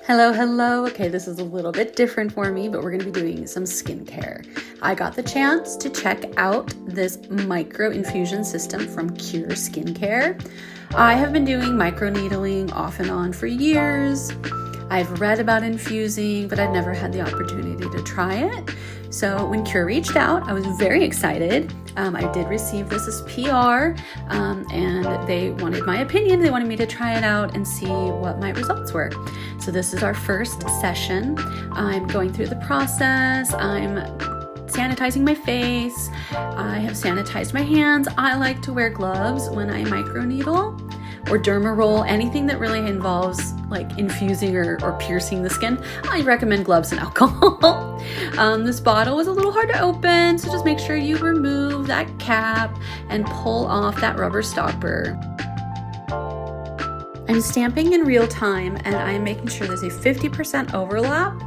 Hello, hello. Okay, this is a little bit different for me, but we're going to be doing some skincare. I got the chance to check out this micro-infusion system from Qure Skincare. I have been doing microneedling off and on for years. I've read about infusing, but I'd never had the opportunity to try it. So when Qure reached out, I was very excited. I did receive this as PR, and they wanted my opinion. They wanted me to try it out and see what my results were. So this is our first session. I'm going through the process. I'm sanitizing my face. I have sanitized my hands. I like to wear gloves when I microneedle or derma-roll, anything that really involves like infusing or piercing the skin. I recommend gloves and alcohol. This bottle was a little hard to open, so just make sure you remove that cap and pull off that rubber stopper. I'm stamping in real time, and I'm making sure there's a 50% overlap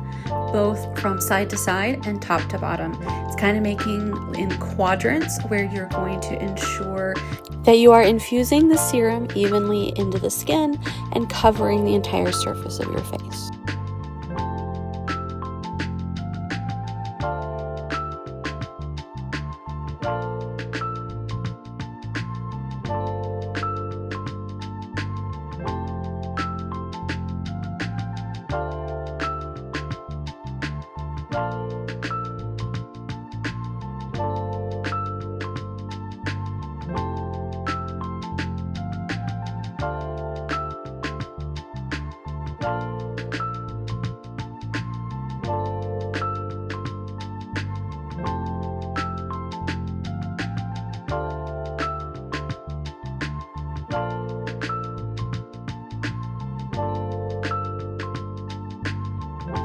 both from side to side and top to bottom. It's kind of making in quadrants where you're going to ensure that you are infusing the serum evenly into the skin and covering the entire surface of your face.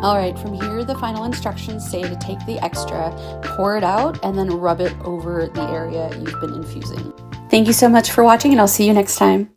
All right, from here, the final instructions say to take the extra, pour it out, and then rub it over the area you've been infusing. Thank you so much for watching, and I'll see you next time.